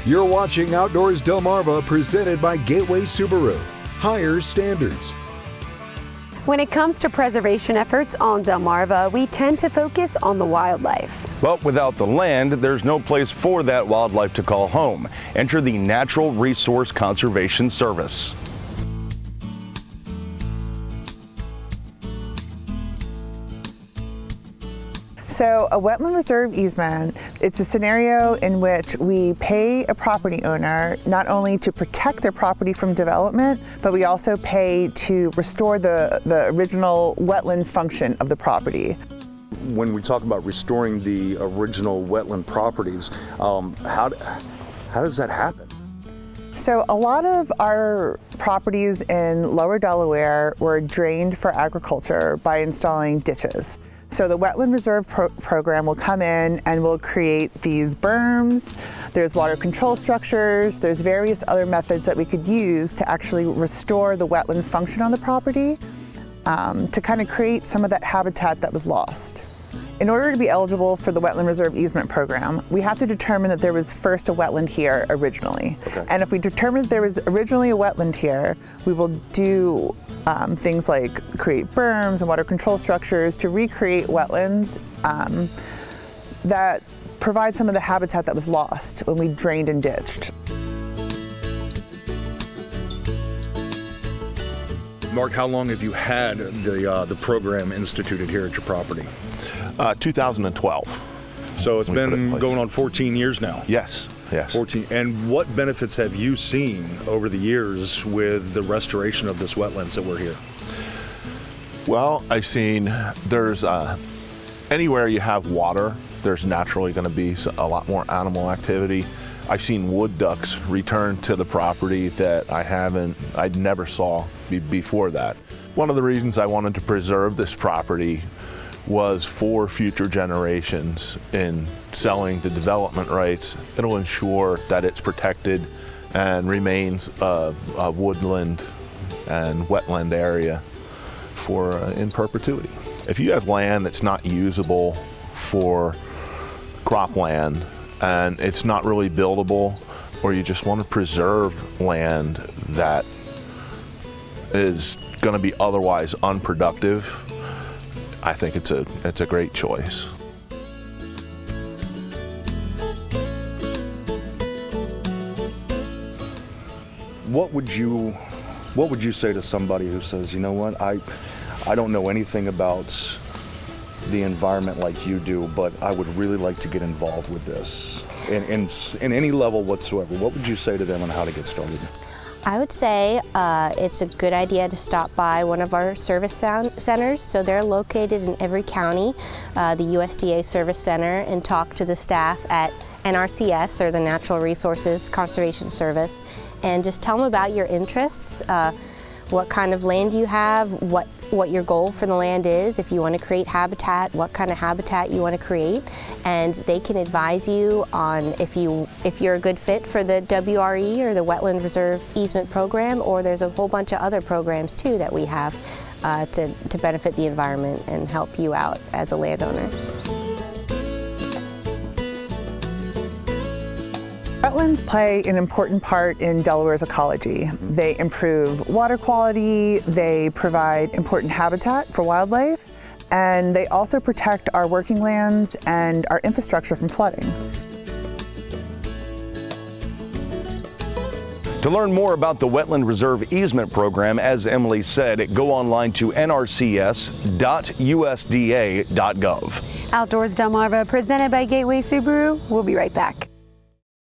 You're watching Outdoors Delmarva, presented by Gateway Subaru. Higher standards. When it comes to preservation efforts on Delmarva, we tend to focus on the wildlife. But without the land, there's no place for that wildlife to call home. Enter the Natural Resource Conservation Service. So a wetland reserve easement, it's a scenario in which we pay a property owner not only to protect their property from development, but we also pay to restore the original wetland function of the property. When we talk about restoring the original wetland properties, how does that happen? So a lot of our properties in lower Delaware were drained for agriculture by installing ditches. So the Wetland Reserve program will come in and will create these berms, there's water control structures, there's various other methods that we could use to actually restore the wetland function on the property to kind of create some of that habitat that was lost. In order to be eligible for the Wetland Reserve Easement program, we have to determine that there was first a wetland here originally. Okay. And if we determine that there was originally a wetland here, we will do things like create berms and water control structures to recreate wetlands that provide some of the habitat that was lost when we drained and ditched. Mark, how long have you had the program instituted here at your property? 2012. So it's been going on 14 years now. Yes. 14. And what benefits have you seen over the years with the restoration of this wetlands that we're here? Well, I've seen there's anywhere you have water, there's naturally going to be a lot more animal activity. I've seen wood ducks return to the property that I never saw before that. One of the reasons I wanted to preserve this property was for future generations. In selling the development rights, it'll ensure that it's protected and remains a woodland and wetland area for in perpetuity. If you have land that's not usable for cropland and it's not really buildable, or you just want to preserve land that is going to be otherwise unproductive, I think it's a great choice. What would you say to somebody who says, you know what, I don't know anything about the environment like you do, but I would really like to get involved with this in any level whatsoever? What would you say to them on how to get started? I would say it's a good idea to stop by one of our service centers. So they're located in every county, the USDA Service Center, and talk to the staff at NRCS, or the Natural Resources Conservation Service, and just tell them about your interests, what kind of land you have, what your goal for the land is, if you want to create habitat, what kind of habitat you want to create, and they can advise you on if you're a good fit for the WRE, or the Wetland Reserve Easement program, or there's a whole bunch of other programs too that we have to benefit the environment and help you out as a landowner. Wetlands play an important part in Delaware's ecology. They improve water quality, they provide important habitat for wildlife, and they also protect our working lands and our infrastructure from flooding. To learn more about the Wetland Reserve Easement Program, as Emily said, go online to nrcs.usda.gov. Outdoors Delmarva, presented by Gateway Subaru. We'll be right back.